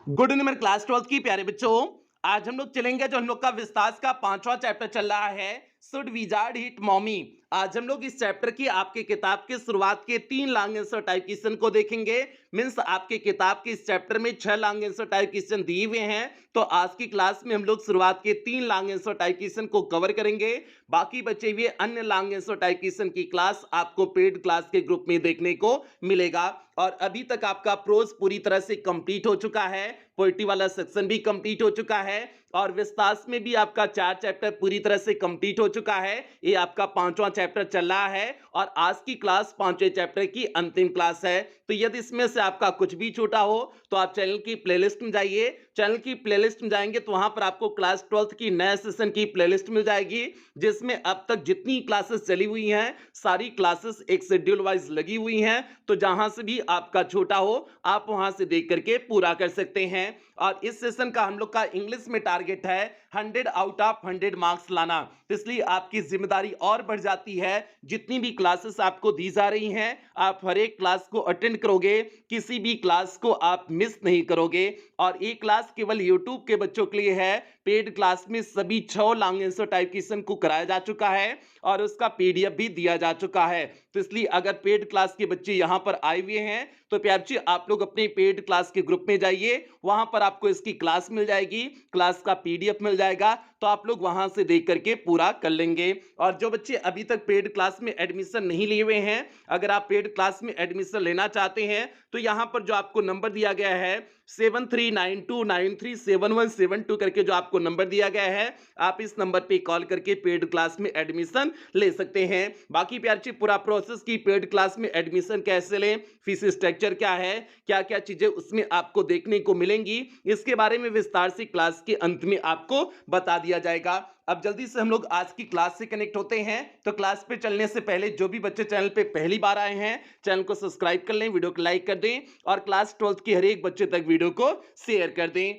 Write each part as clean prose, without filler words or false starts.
Good evening मेरे class 12 की प्यारे बच्चों। आज हम लोग चलेंगे जो हम लोग का विस्तार का 5वां चैप्टर चल रहा है, शुड विजार्ड हिट मॉमी। आज हम लोग इस चैप्टर की आपके किताब के शुरुआत के 3 लॉन्ग आंसर टाइप क्वेश्चन को देखेंगे। मींस आपके किताब के इस चैप्टर में 6 लॉन्ग आंसर टाइप क्वेश्चन दिए हुए हैं, तो आज की क्लास में हम लोग शुरुआत के 3 लॉन्ग आंसर टाइप क्वेश्चन को कवर करेंगे। बाकी बचे हुए अन्य लॉन्ग आंसर टाइप क्वेश्चन की क्लास आपको पेड क्लास के ग्रुप में देखने को मिलेगा। और अभी तक आपका प्रोज पूरी तरह से कंप्लीट हो चुका है, पोइट्री वाला सेक्शन भी कंप्लीट हो चुका है और विस्तार में भी आपका 4 चैप्टर पूरी तरह से कंप्लीट हो चुका है। ये आपका 5वां चैप्टर चल रहा है और आज की क्लास 5वें चैप्टर की अंतिम क्लास है। तो यदि इसमें से आपका कुछ भी छूटा हो तो आप चैनल की प्लेलिस्ट में जाइए। चैनल की प्लेलिस्ट में जाएंगे तो वहां पर आपको क्लास 12 की नए सेशन की प्लेलिस्ट मिल जाएगी, जिसमें अब तक जितनी क्लासेस चली हुई हैं सारी क्लासेस एक शेड्यूल वाइज लगी हुई हैं। तो जहां से भी आपका छोटा हो आप वहां से देख करके पूरा कर सकते हैं। और इस सेशन का हम लोग का इंग्लिश में टारगेट है 100 आउट ऑफ 100 मार्क्स लाना, तो इसलिए आपकी जिम्मेदारी और बढ़ जाती है। जितनी भी क्लासेस आपको दी जा रही हैं आप हर एक क्लास को अटेंड करोगे, किसी भी क्लास को आप मिस नहीं करोगे। और एक क्लास केवल यूट्यूब के बच्चों के लिए है। पेड क्लास में सभी 6 लॉन्ग आंसर टाइप क्वेश्चन को कराया जा चुका है और उसका पीडीएफ भी दिया जा चुका है। तो इसलिए अगर पेड क्लास के बच्चे यहां पर आए हुए हैं तो प्यार जी आप लोग अपने पेड क्लास के ग्रुप में जाइए, वहां पर आपको इसकी क्लास मिल जाएगी, क्लास का पीडीएफ मिल जाएगा, तो आप लोग वहां से देख करके पूरा कर लेंगे। और जो बच्चे अभी तक पेड क्लास में एडमिशन नहीं लिए हुए हैं, अगर आप पेड क्लास में एडमिशन लेना चाहते हैं तो यहां पर जो आपको नंबर दिया गया है 7392937172 करके जो आपको नंबर दिया गया है, आप इस नंबर पे कॉल करके पेड क्लास में एडमिशन ले सकते हैं। बाकी प्यार जी पूरा प्रोसेस की पेड क्लास में एडमिशन कैसे लें, फीस स्ट्रक्चर क्या है, क्या क्या चीजें उसमें आपको देखने को मिलेंगी, इसके बारे में विस्तार से क्लास के अंत में आपको बता दिया जाएगा। अब जल्दी से हम लोग आज की क्लास से कनेक्ट होते हैं। तो क्लास पे चलने से पहले जो भी बच्चे चैनल पे पहली बार आए हैं चैनल को सब्सक्राइब कर लें, वीडियो को लाइक कर दें और क्लास 12 के हर एक बच्चे तक वीडियो को शेयर कर दें।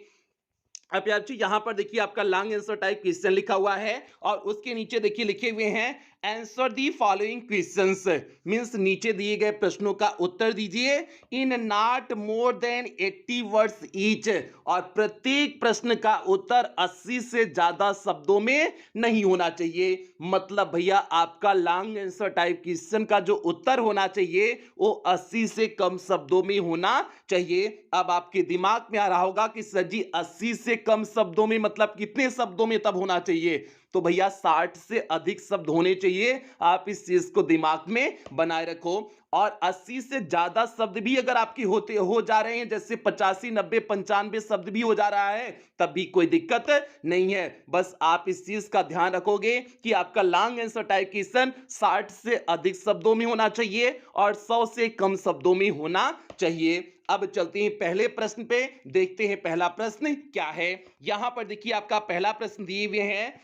अब यार जी यहां पर देखिए आपका लॉन्ग आंसर टाइप क्वेश्चन लिखा हुआ है और उसके नीचे देखिए लिखे हुए हैं answer the following questions. Means नीचे दिए गए प्रश्नों का उत्तर दीजिए in not more than 80 words each, और प्रत्येक प्रश्न का उत्तर 80 से ज्यादा शब्दों में नहीं होना चाहिए। मतलब भैया आपका लॉन्ग आंसर टाइप क्वेश्चन का जो उत्तर होना चाहिए वो 80 से कम शब्दों में होना चाहिए। अब आपके दिमाग में आ रहा होगा कि सर जी 80 से कम शब्दों में मतलब कितने शब्दों में तब होना चाहिए, तो भैया 60 से अधिक शब्द होने चाहिए। आप इस चीज को दिमाग में बनाए रखो। और 80 से ज्यादा शब्द भी अगर आपकी होते हो जा रहे हैं, जैसे 85 90 95 शब्द भी हो जा रहा है, तब भी कोई दिक्कत नहीं है। बस आप इस चीज का ध्यान रखोगे कि आपका लॉन्ग आंसर टाइप क्वेश्चन 60 से अधिक शब्दों में होना चाहिए और 100 से कम शब्दों में होना चाहिए। अब चलते हैं पहले प्रश्न पे, देखते हैं पहला प्रश्न क्या है। यहां पर देखिए आपका पहला प्रश्न दिए हुए हैं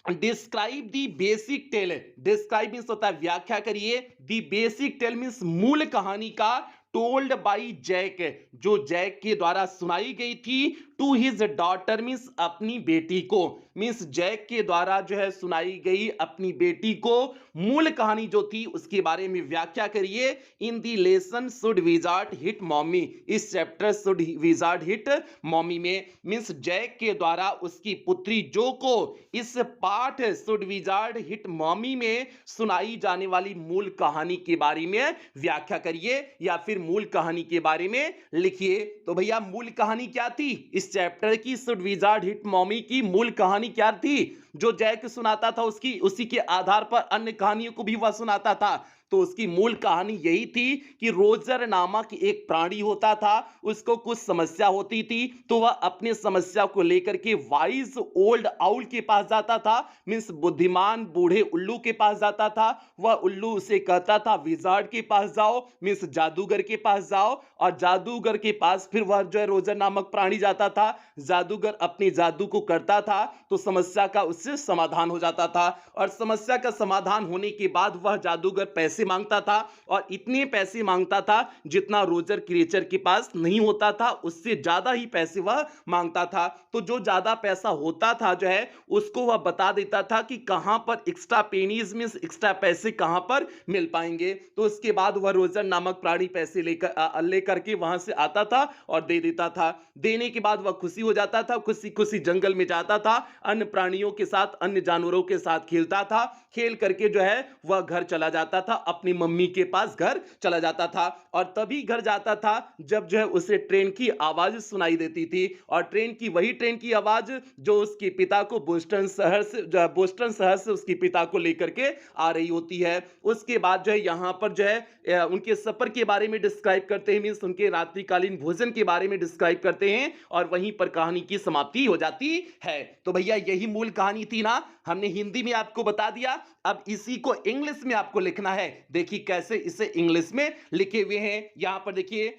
describe the basic tale. Describe means होता है व्याख्या करिए, दी बेसिक टेल मीन्स मूल कहानी का, टोल्ड बाई जैक जो जैक के द्वारा सुनाई गई थी, टू हिज डॉटर मीन्स अपनी बेटी को। मीन्स जैक के द्वारा जो है सुनाई गई अपनी बेटी को मूल कहानी जो थी उसके बारे में व्याख्या करिए। In the lesson should wizard hit mommy, इस chapter should wizard hit mommy में मीन्स जैक के द्वारा उसकी पुत्री जो को इस पाठ शुड विजार्ड हिट मॉमी में सुनाई जाने वाली मूल कहानी के बारे में व्याख्या करिए या फिर मूल कहानी के बारे में लिखिए। तो भैया मूल कहानी क्या थी इस चैप्टर की, शुड विजार्ड हिट मॉमी की मूल कहानी क्या थी? जो जैक सुनाता था उसकी उसी के आधार पर अन्य कहानियों को भी वह सुनाता था। तो उसकी मूल कहानी यही थी कि रोजर नामक एक प्राणी होता था, उसको कुछ समस्या होती थी तो वह अपने समस्या को लेकर के वाइज ओल्ड आउल के पास जाता था, मींस बुद्धिमान बूढ़े उल्लू के पास जाता था। वह उल्लू उसे कहता था विजार्ड के पास जाओ, मींस जादूगर के पास जाओ, और जादूगर के पास फिर वह जो है रोजर नामक प्राणी जाता था। जादूगर अपने जादू को करता था तो समस्या का उससे समाधान हो जाता था, और समस्या का समाधान होने के बाद वह जादूगर पैसे पैसे मांगता था और इतने पैसे मांगता था जितना रोजर क्रिएचर के पास नहीं होता था, उससे ज्यादा ही पैसे वह मांगता था। तो जो ज्यादा पैसा होता था जो है उसको वह बता देता था कि कहां पर एक्स्ट्रा पेनीज मींस एक्स्ट्रा पैसे कहां पर मिल पाएंगे। तो उसके बाद वह रोजर नामक प्राणी पैसे लेकर के वहां से आता था और दे देता था। देने के बाद वह खुशी हो जाता था, खुशी खुशी जंगल में जाता था, अन्य प्राणियों के साथ, अन्य जानवरों के साथ खेलता था। खेल करके जो है वह घर चला जाता था, अपनी मम्मी के पास घर चला जाता था। और तभी घर जाता था जब जो है उसे ट्रेन की आवाज सुनाई देती थी, और वही ट्रेन की आवाज जो उसके पिता को बोस्टन शहर से उसके पिता को लेकर के आ रही होती है। उसके बाद जो है यहाँ पर जो है उनके सफर के बारे में डिस्क्राइब करते हैं, मींस उनके रात्रिकालीन भोजन के बारे में डिस्क्राइब करते हैं, और वहीं पर कहानी की समाप्ति हो जाती है। तो भैया यही मूल कहानी थी ना, हमने हिंदी में आपको बता दिया। अब इसी को इंग्लिश में आपको लिखना है। देखिए कैसे इसे इंग्लिश में लिखे हुए हैं, यहां पर देखिए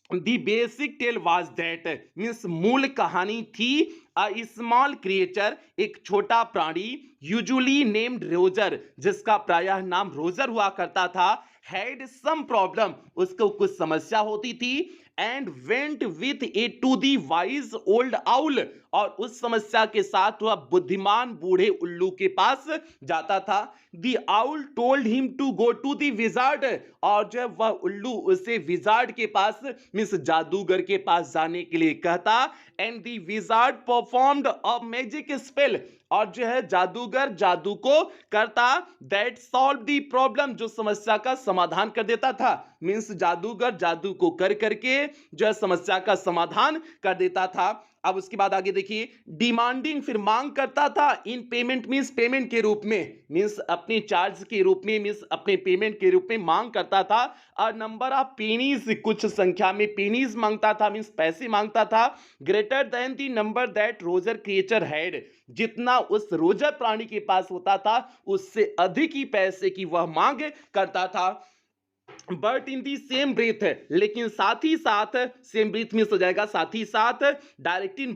the basic tale was that, means मूल कहानी थी अ स्मॉल क्रिएचर, एक छोटा प्राणी, यूजुअली नेम्ड रोजर, जिसका प्रायः नाम रोजर हुआ करता था, हैड सम प्रॉब्लम, उसको कुछ समस्या होती थी, and went with a to the wise old owl, और उस समस्या के साथ वह बुद्धिमान बूढ़े उल्लू के पास जाता था। The owl told him to go to the wizard, और जब वह उल्लू उसे विजार्ड के पास मींस जादूगर के पास जाने के लिए कहता, and the wizard performed a magic spell, और जो है जादूगर जादू को करता, दैट सॉल्व दी प्रॉब्लम, जो समस्या का समाधान कर देता था। मींस जादूगर जादू को कर करके जो है समस्या का समाधान कर देता था। अब उसके बाद आगे देखिए, डिमांडिंग फिर मांग करता था, इन पेमेंट मींस पेमेंट के रूप में, मींस अपने चार्ज के रूप में, मींस अपने पेमेंट के रूप में मांग करता था। अ नंबर ऑफ पेनीज, कुछ संख्या में पेनीज मांगता था, मींस पैसे मांगता था, greater than the number that Roger creature had, जितना उस रोजर प्राणी के पास होता था उससे अधिक ही पैसे की वह मांग करता था। But in the same breath, लेकिन साथ ही साथ, सेम ब्रेथ में हो जाएगा साथ ही साथ, डायरेक्टिंग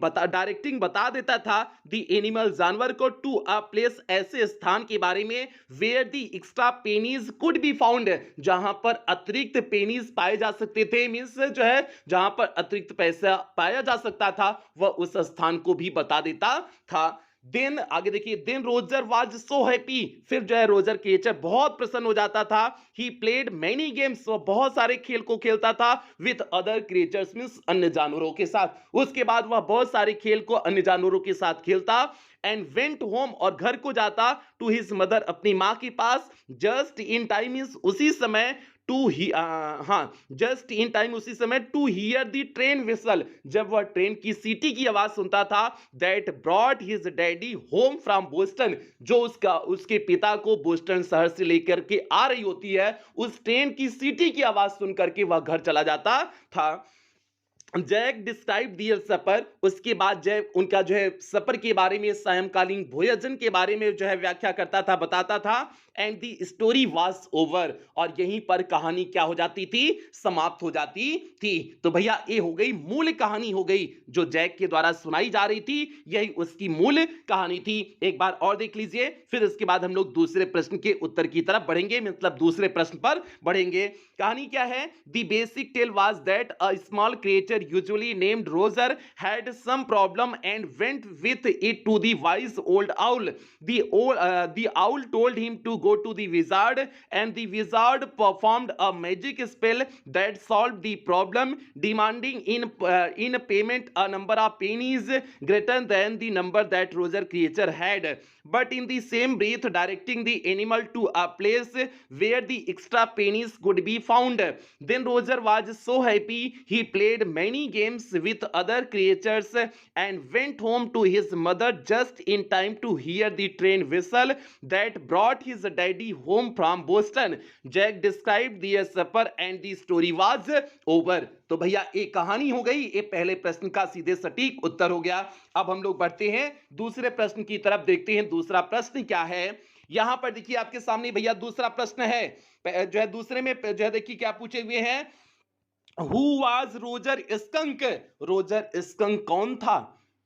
बता देता था दी एनिमल, जानवर को, टू अ प्लेस, ऐसे स्थान के बारे में, where the extra pennies could be found, जहां पर अतिरिक्त पेनीज पाए जा सकते थे, मींस जो है जहां पर अतिरिक्त पैसा पाया जा सकता था वह उस स्थान को भी बता देता था। देन आगे देखिए, then Roger was so happy, फिर जो है रोजर क्रिएचर बहुत प्रसन्न हो जाता था। ही प्लेड मेनी गेम्स, वो बहुत सारे खेल को खेलता था, विथ अदर क्रिएचर्स मींस अन्य जानवरों के साथ। उसके बाद वह बहुत सारे खेल को अन्य जानवरों के साथ खेलता, एंड वेंट होम, और घर को जाता, टू हिज मदर, अपनी माँ के पास, जस्ट इन टाइम मींस उसी समय, टू ही जस्ट इन टाइम उसी समय, to hear the train whistle, जब वह ट्रेन की सीटी की आवाज सुनता था, that brought his daddy home from Boston, जो उसके पिता को बोस्टन शहर से लेकर के आ रही होती है, उस ट्रेन की सीटी की आवाज सुन करके वह घर चला जाता था। जैक डिस्क्राइब दियर सपर, उसके बाद जैक उनका जो है सपर के बारे में, सायंकालीन भोजन के बारे में जो है व्याख्या करता था, बताता था, and the story was over, और यहीं पर कहानी क्या हो जाती थी, समाप्त हो जाती थी। तो भैया ये हो गई मूल कहानी, हो गई जो जैक के द्वारा सुनाई जा रही थी, यही उसकी मूल कहानी थी। एक बार और देख लीजिए, फिर इसके बाद हम लोग दूसरे प्रश्न के उत्तर की तरफ बढ़ेंगे, मतलब दूसरे प्रश्न पर बढ़ेंगे। कहानी क्या है, the basic tale was that a small creature usually named Roger had some problem and went with it to the wise old owl. The owl told him to go to the wizard, and the wizard performed a magic spell that solved the problem, demanding in payment a number of pennies greater than the number that Roger creature had, but in the same breath directing the animal to a place where the extra pennies could be found. Then Roger was so happy he played many games with other creatures and went home to his mother just in time to hear the train whistle that brought his daddy home from Boston. Jack described their supper and the story was over. तो भैया एक कहानी हो गई, ये पहले प्रश्न का सीधे सटीक उत्तर हो गया। अब हम लोग बढ़ते हैं दूसरे प्रश्न की तरफ, देखते हैं दूसरा प्रश्न क्या है। यहां पर देखिए आपके सामने भैया दूसरा प्रश्न है, जो है दूसरे में जो है देखिए क्या पूछे हुए हैं, who was Roger skunk, Roger skunk कौन था।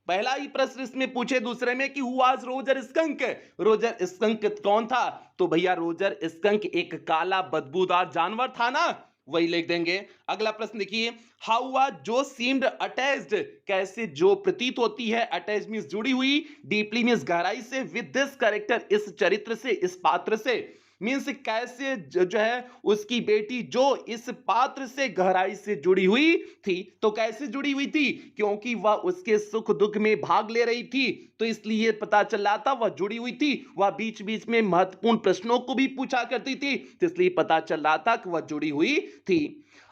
पहला ही प्रश्न इसमें पूछे दूसरे में कि who was Roger skunk, Roger skunk कौन था? तो भैया रोजर स्कंक एक काला बदबूदार जानवर था ना, वही लिख देंगे। अगला प्रश्न देखिए, हाउ वाज जो सीम्ड अटैच्ड, कैसे जो प्रतीत होती है, अटैच मींस जुड़ी हुई, डीपली मींस गहराई से, विद दिस कैरेक्टर इस चरित्र से, इस पात्र से, मींस कैसे जो है उसकी बेटी जो इस पात्र से गहराई से जुड़ी हुई थी। तो कैसे जुड़ी हुई थी? क्योंकि वह उसके सुख दुख में भाग ले रही थी, तो इसलिए पता चल रहा था वह जुड़ी हुई थी। वह बीच बीच में महत्वपूर्ण प्रश्नों को भी पूछा करती थी, तो इसलिए पता चल रहा था कि वह जुड़ी हुई थी।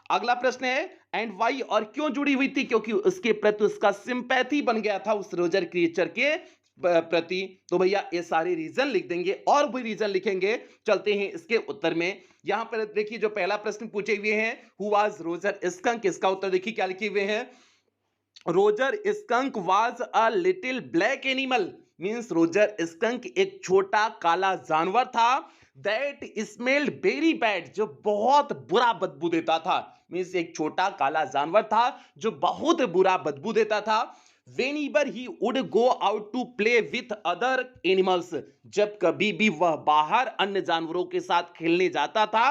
अगला प्रश्न है, एंड वाई, और क्यों जुड़ी हुई थी? क्योंकि उसके प्रति उसका सिंपैथी बन गया था उस रोजर क्रिएचर के प्रति। तो भैया ये सारे रीजन लिख देंगे और भी रीजन लिखेंगे। चलते हैं इसके उत्तर में। यहां पर देखिए जो पहला प्रश्न पूछे हुए हैं, हु वाज रोजर स्कंक, इसका उत्तर देखिए क्या लिखे हुए हैं, Roger skunk was a little black animal, means Roger skunk एक छोटा काला जानवर था, दैट स्मेल्ड वेरी बैड, जो बहुत बुरा बदबू देता था। मींस एक छोटा काला जानवर था जो बहुत बुरा बदबू देता था। whenever he would go out to play with other animals, जब कभी भी वह बाहर अन्य जानवरों के साथ खेलने जाता था,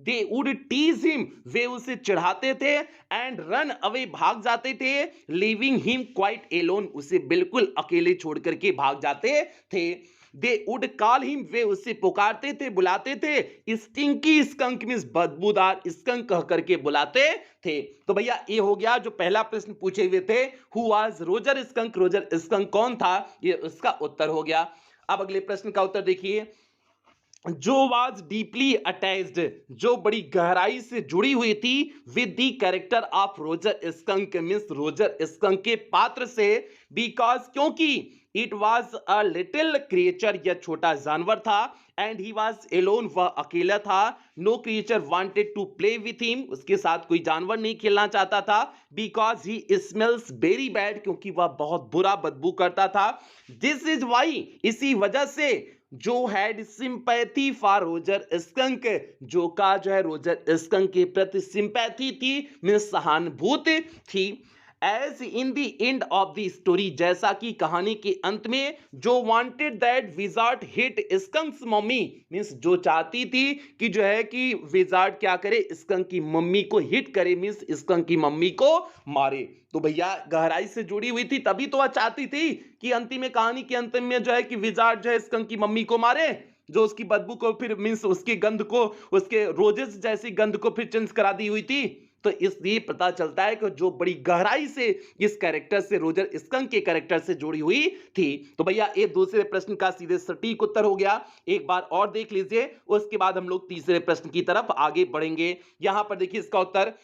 they would tease him, वे उसे चिढ़ाते थे, and run away, भाग जाते थे, leaving him quite alone, उसे बिल्कुल अकेले छोड़ करके भाग जाते थे। दे वुड कॉल हिम, वे उसे पुकारते थे, बुलाते थे, स्टिंकी स्कंक मींस बदबूदार स्कंक कह करके बुलाते थे। तो भैया ये हो गया जो पहला प्रश्न पूछे हुए थे, who was Roger skunk, Roger skunk कौन था, ये उसका उत्तर हो गया। अब अगले प्रश्न का उत्तर देखिए, जो वाज डीपली अटैच्ड, जो बड़ी गहराई से जुड़ी हुई थी, with the character of Roger skunk means Roger skunk के पात्र से, बिकॉज क्योंकि it was a little creature, यह छोटा जानवर था, एंड ही वाज एलोन, वह अकेला था, no creature wanted to play with him, उसके साथ कोई जानवर नहीं खेलना चाहता था, because he smells very bad, क्योंकि वह बहुत बुरा बदबू करता था, दिस इज वाई, इसी वजह से, जो had sympathy for Roger skunk, जो का जो है रोजर स्कंक के प्रति सिंपैथी थी, मींस सहानुभूति थी। As in the end of the story, जैसा कि कहानी के अंत में, जो wanted that wizard hit skunk's mommy, means जो चाहती थी कि जो है कि विजार्ड क्या करे, स्कंक की मम्मी को हिट करे, मींस स्कंक की मम्मी को मारे। तो भैया गहराई से जुड़ी हुई थी, तभी तो वह चाहती थी कि अंतिम में, कहानी के अंतिम में जो है कि विजार्ड जो है स्कंक की मम्मी को मारे, जो उसकी बदबू को फिर मींस उसकी गंध को, उसके रोजेस जैसी गंध को फिर चेंज करा दी हुई थी। तो इसलिए पता चलता है कि जो बड़ी गहराई से इस कैरेक्टर से, रोजर स्कंक के कैरेक्टर से जुड़ी हुई थी। तो भैया ये दूसरे प्रश्न का सीधे सटीक उत्तर हो गया। एक बार और देख लीजिए, उसके बाद हम लोग तीसरे प्रश्न की तरफ आगे बढ़ेंगे। यहां पर देखिए इसका उत्तर,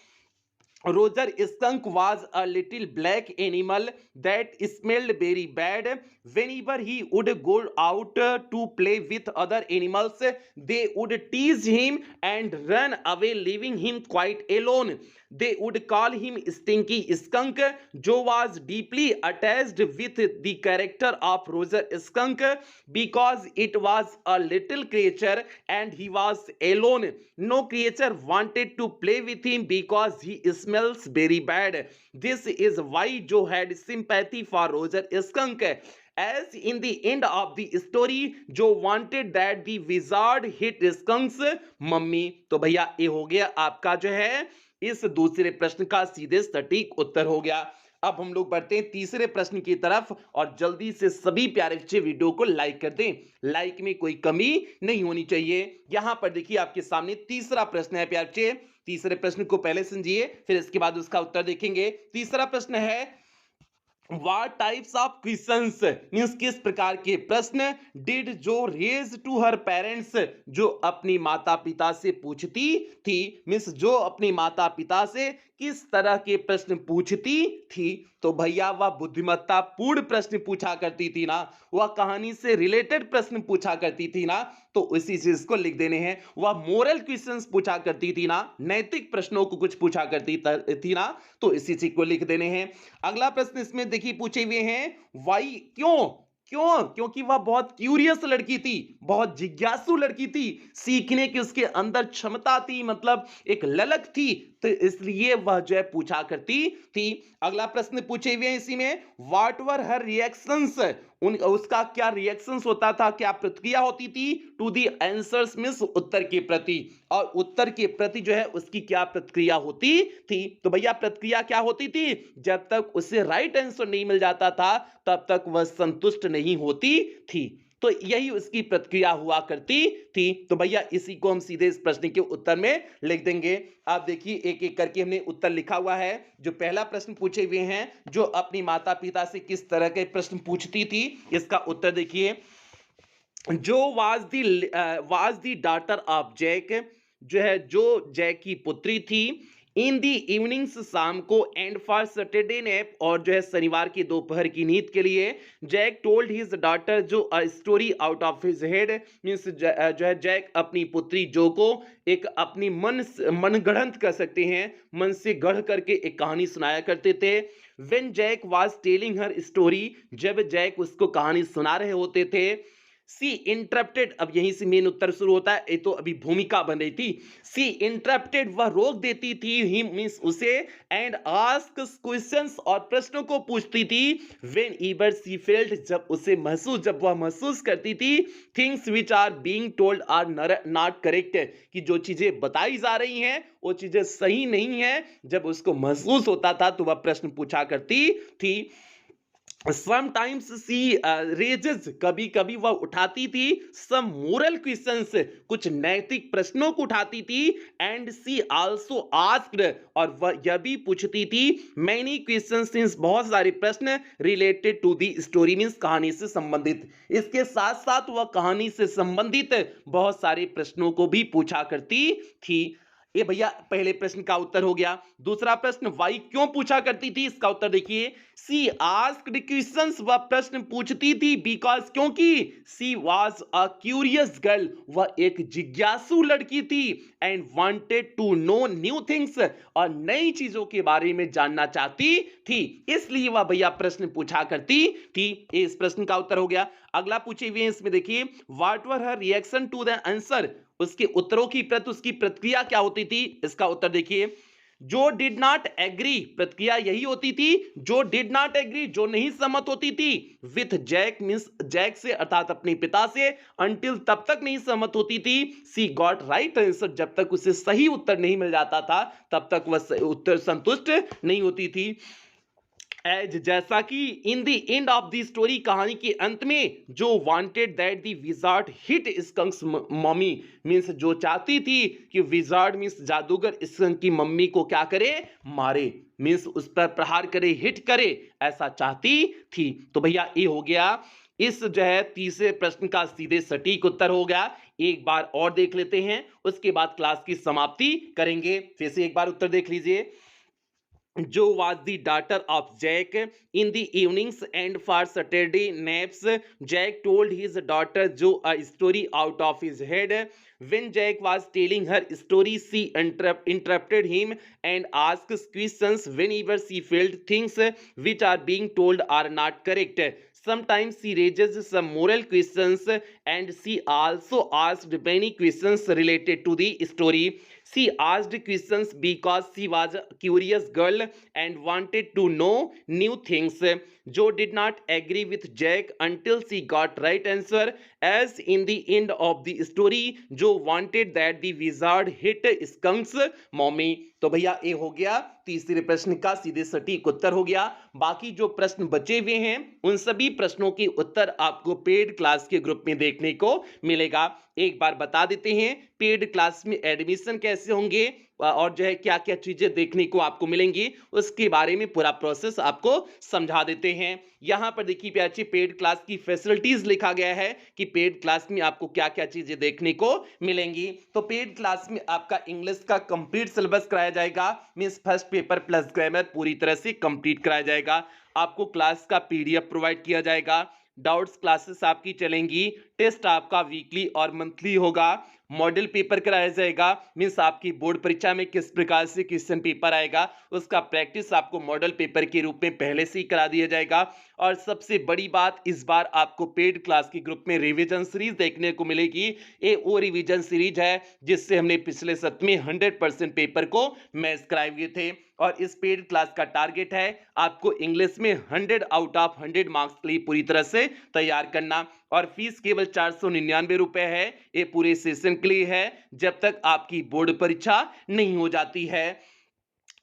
Roger skunk was a little black animal that smelled very bad. Whenever he would go out to play with other animals, they would tease him and run away, leaving him quite alone. They would call him Stinky Skunk, Joe was deeply attached with the character of Roger Skunk because it was a little creature and he was alone. No creature wanted to play with him because he smells very bad. This is why Joe had sympathy for Roger Skunk. As in the end of the story, Joe wanted that the wizard hit Skunk's mummy. तो भैया ये हो गया आपका जो है इस दूसरे प्रश्न का सीधे सटीक उत्तर हो गया। अब हम लोग बढ़ते हैं तीसरे प्रश्न की तरफ, और जल्दी से सभी प्यारे बच्चे वीडियो को लाइक कर दें, लाइक में कोई कमी नहीं होनी चाहिए। यहां पर देखिए आपके सामने तीसरा प्रश्न है प्यारे बच्चे। तीसरे प्रश्न को पहले समझिए, फिर इसके बाद उसका उत्तर देखेंगे। तीसरा प्रश्न है, What types of questions means किस प्रकार के प्रश्न डिड जो रेज टू हर पेरेंट्स, जो अपनी माता पिता से पूछती थी, मीन्स जो अपनी माता पिता से किस तरह के प्रश्न पूछती थी। तो भैया वह बुद्धिमत्ता पूर्ण प्रश्न पूछा करती थी ना, वह कहानी से रिलेटेड प्रश्न पूछा करती थी ना, तो इसी चीज को लिख देने हैं। वह मोरल क्वेश्चंस पूछा करती थी ना, नैतिक प्रश्नों को कुछ पूछा करती थी ना, तो इसी चीज को लिख देने हैं। अगला प्रश्न इसमें देखिए पूछे हुए हैं, वाई, क्यों, क्यों? क्योंकि वह बहुत क्यूरियस लड़की थी, बहुत जिज्ञासु लड़की थी, सीखने की उसके अंदर क्षमता थी, मतलब एक ललक थी, तो इसलिए वह जो है पूछा करती थी। अगला प्रश्न पूछे हुए हैं इसी में, व्हाट वर हर रिएक्शंस, उन उसका क्या रिएक्शंस होता था, क्या प्रतिक्रिया होती थी, टू दी आंसर्स मींस उत्तर के प्रति, और उत्तर के प्रति जो है उसकी क्या प्रतिक्रिया होती थी। तो भैया प्रतिक्रिया क्या होती थी, जब तक उसे राइट आंसर नहीं मिल जाता था तब तक वह संतुष्ट नहीं होती थी। तो यही उसकी प्रतिक्रिया हुआ करती थी। तो भैया इसी को हम सीधे इस प्रश्न के उत्तर में लिख देंगे। आप देखिए एक एक करके हमने उत्तर लिखा हुआ है। जो पहला प्रश्न पूछे हुए हैं, जो अपनी माता पिता से किस तरह के प्रश्न पूछती थी, इसका उत्तर देखिए, जो was the daughter of Jack, जो है जो जैक की पुत्री थी, इन दी इवनिंग्स शाम को, एंड फॉर सैटरडे नैप, और जो है शनिवार की दोपहर की नींद के लिए, जैक टोल्ड हिज डॉटर जो a story out of his head, means जो है जैक अपनी पुत्री जो को एक अपनी मनगढ़ंत कर सकते हैं, मन से गढ़ करके एक कहानी सुनाया करते थे। When Jack was telling her story, जब जैक उसको कहानी सुना रहे होते थे, सी इंटरप्टेड, अब यहीं से मेन उत्तर शुरू होता है, ये तो अभी भूमिका बन रही थी। सी इंटरप्टेड, वह रोक देती थी हिम मींस उसे, एंड आस्क क्वेश्चंस, और प्रश्नों को पूछती थी, व्हेन एवर सी फेल्ट, जब वह महसूस करती थी, things which are being told are not correct, कि जो चीजें बताई जा रही हैं वो चीजें सही नहीं है, जब उसको महसूस होता था तो वह प्रश्न पूछा करती थी। समटाइम्स सी रेजेस, कभी कभी वह उठाती थी, सम मोरल क्वेश्चंस, कुछ नैतिक प्रश्नों को उठाती थी, एंड सी आल्सो आस्क्ड, और वह यह भी पूछती थी, मैनी क्वेश्चंस मींस बहुत सारे प्रश्न, related to the story means कहानी से संबंधित, इसके साथ साथ वह कहानी से संबंधित बहुत सारे प्रश्नों को भी पूछा करती थी। ये भैया पहले प्रश्न का उत्तर हो गया। दूसरा प्रश्न, वाई, क्यों पूछा करती थी, इसका उत्तर देखिए, सी आस्क्ड क्वेश्चंस, वह प्रश्न पूछती थी, बिकॉज, क्योंकि, she was a curious girl, वह एक जिज्ञासु लड़की थी, and wanted to know new things, और नई चीजों के बारे में जानना चाहती थी, इसलिए वह भैया प्रश्न पूछा करती थी। इस प्रश्न का उत्तर हो गया। अगला पूछे हुए हैं इसमें देखिए, what were her reaction to the answer, उसके उत्तरों की प्रति उसकी प्रतिक्रिया क्या होती थी, इसका उत्तर देखिए, जो डिड नॉट एग्री, प्रतिक्रिया यही होती थी, जो डिड नॉट एग्री, जो नहीं सहमत होती थी, विथ जैक मींस जैक से, अर्थात अपने पिता से, अंटिल, तब तक नहीं सहमत होती थी, सी गॉट राइट आंसर, जब तक उसे सही उत्तर नहीं मिल जाता था तब तक वह उत्तर संतुष्ट नहीं होती थी। एज, जैसा कि, in the end of the story, कहानी के अंत में, जो wanted that the wizard hit skunk's mommy, means जो चाहती थी कि विजार्ड मींस जादूगर स्कंक की मम्मी को क्या करे, मारे, मींस उस पर प्रहार करे, हिट करे, ऐसा चाहती थी। तो भैया ये हो गया इस जो है तीसरे प्रश्न का सीधे सटीक उत्तर हो गया। एक बार और देख लेते हैं, उसके बाद क्लास की समाप्ति करेंगे। फिर से एक बार उत्तर देख लीजिए, जो was the daughter of Jack, in the evenings and for Saturday naps, Jack told his daughter Joe a story out of his head. When Jack was telling her story, she interrupted him and asked questions whenever she felt things which are being told are not correct. Sometimes she raises some moral questions, and she also asked many questions related to the story. She asked questions because she was a curious girl and wanted to know new things. Joe did not agree with Jack until she got right answer. As in the end of the story, Joe wanted that the wizard hit Skunk's mommy. तो भैया ये हो गया तीसरे प्रश्न का सीधे सटीक उत्तर हो गया। बाकी जो प्रश्न बचे हुए हैं उन सभी प्रश्नों के उत्तर आपको पेड क्लास के ग्रुप में देखने को मिलेगा। एक बार बता देते हैं पेड क्लास में एडमिशन कैसे होंगे और जो है क्या क्या चीजें देखने को आपको मिलेंगी, उसके बारे में पूरा प्रोसेस आपको समझा देते हैं। यहाँ पर देखिए प्यारे पेड क्लास की फैसिलिटीज लिखा गया है कि पेड क्लास में आपको क्या क्या चीजें देखने को मिलेंगी। तो पेड क्लास में आपका इंग्लिश का कंप्लीट सिलेबस कराया जाएगा, means first paper plus grammar पूरी तरह से कंप्लीट कराया जाएगा। आपको क्लास का पीडीएफ प्रोवाइड किया जाएगा, डाउट्स क्लासेस आपकी चलेंगी, टेस्ट आपका वीकली और मंथली होगा, मॉडल पेपर कराया जाएगा, मीन्स आपकी बोर्ड परीक्षा में किस प्रकार से क्वेश्चन पेपर आएगा उसका प्रैक्टिस आपको मॉडल पेपर के रूप में पहले से ही करा दिया जाएगा। और सबसे बड़ी बात, इस बार आपको पेड क्लास के ग्रुप में रिवीजन सीरीज देखने को मिलेगी। ये वो रिवीजन सीरीज है जिससे हमने पिछले सत्र में 100% पेपर को मैच कराए हुए थे। और इस पेड क्लास का टारगेट है आपको इंग्लिश में 100 आउट ऑफ 100 मार्क्स के लिए पूरी तरह से तैयार करना। और फीस केवल 499 रुपए है। ये पूरे सेशन के लिए है जब तक आपकी बोर्ड परीक्षा नहीं हो जाती है।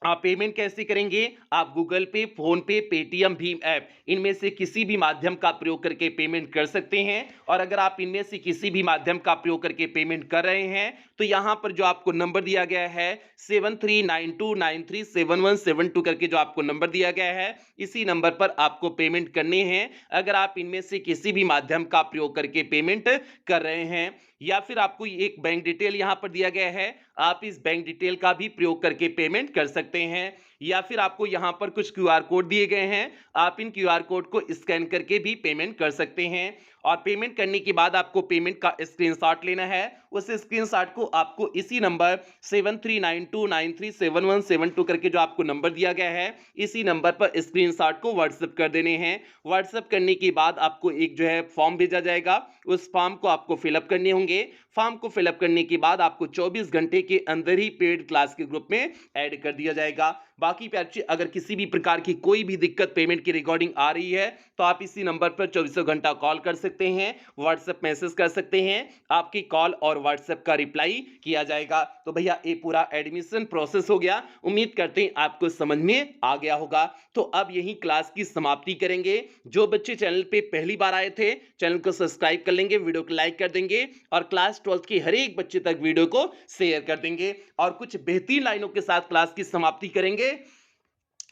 आप पेमेंट कैसे करेंगे? आप गूगल पे, फोन पे, पेटीएम, भीम ऐप इनमें से किसी भी माध्यम का प्रयोग करके पेमेंट कर सकते हैं। और अगर आप इनमें से किसी भी माध्यम का प्रयोग करके पेमेंट कर रहे हैं तो यहां पर जो आपको नंबर दिया गया है 7392937172 करके जो आपको नंबर दिया गया है, इसी नंबर पर आपको पेमेंट करने हैं। अगर आप इनमें से किसी भी माध्यम का प्रयोग करके पेमेंट कर रहे हैं, या फिर आपको एक बैंक डिटेल यहां पर दिया गया है, आप इस बैंक डिटेल का भी प्रयोग करके पेमेंट कर सकते हैं। या फिर आपको यहां पर कुछ क्यूआर कोड दिए गए हैं, आप इन क्यूआर कोड को स्कैन करके भी पेमेंट कर सकते हैं। और पेमेंट करने के बाद आपको पेमेंट का स्क्रीनशॉट लेना है। उस स्क्रीनशॉट को आपको इसी नंबर 7392937172 करके जो आपको नंबर दिया गया है, इसी नंबर पर स्क्रीनशॉट को व्हाट्सएप कर देने हैं। व्हाट्सएप करने के बाद आपको एक जो है फॉर्म भेजा जाएगा, उस फॉर्म को आपको फिलअप करने होंगे। फॉर्म को फिलअप करने के बाद आपको 24 घंटे के अंदर ही पेड क्लास के ग्रुप में ऐड कर दिया जाएगा। बाकी प्यारे, अगर किसी भी प्रकार की कोई भी दिक्कत पेमेंट की रिकॉर्डिंग आ रही है तो आप इसी नंबर पर 24 घंटा कॉल कर सकते हैं, व्हाट्सएप मैसेज कर सकते हैं, आपकी कॉल और व्हाट्सएप का रिप्लाई किया जाएगा। तो भैया ये पूरा एडमिशन प्रोसेस हो गया। उम्मीद करते हैं आपको समझ में आ गया होगा। तो अब यही क्लास की समाप्ति करेंगे। जो बच्चे चैनल पे पहली बार आए थे, चैनल को सब्सक्राइब कर लेंगे, वीडियो को लाइक कर देंगे और क्लास 12 के हर एक बच्चे तक वीडियो को शेयर कर देंगे। और कुछ बेहतरीन लाइनों के साथ क्लास की समाप्ति करेंगे।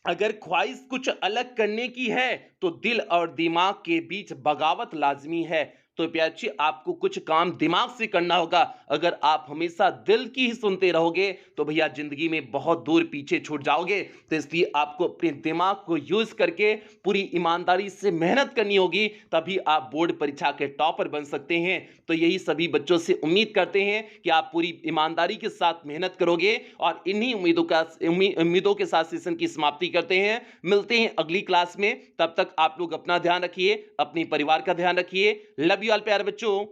अगर ख्वाहिश कुछ अलग करने की है तो दिल और दिमाग के बीच बगावत लाजमी है। तो प्याची, आपको कुछ काम दिमाग से करना होगा। अगर आप हमेशा दिल की ही सुनते रहोगे तो भैया जिंदगी में बहुत दूर पीछे छूट जाओगे। तो इसलिए आपको अपने दिमाग को यूज करके पूरी ईमानदारी से मेहनत करनी होगी, तभी आप बोर्ड परीक्षा के टॉपर बन सकते हैं। तो यही सभी बच्चों से उम्मीद करते हैं कि आप पूरी ईमानदारी के साथ मेहनत करोगे। और इन्हीं उम्मीदों के साथ सेशन की समाप्ति करते हैं। मिलते हैं अगली क्लास में। तब तक आप लोग अपना ध्यान रखिए, अपने परिवार का ध्यान रखिए। लव यू ऑल प्यारे बच्चों।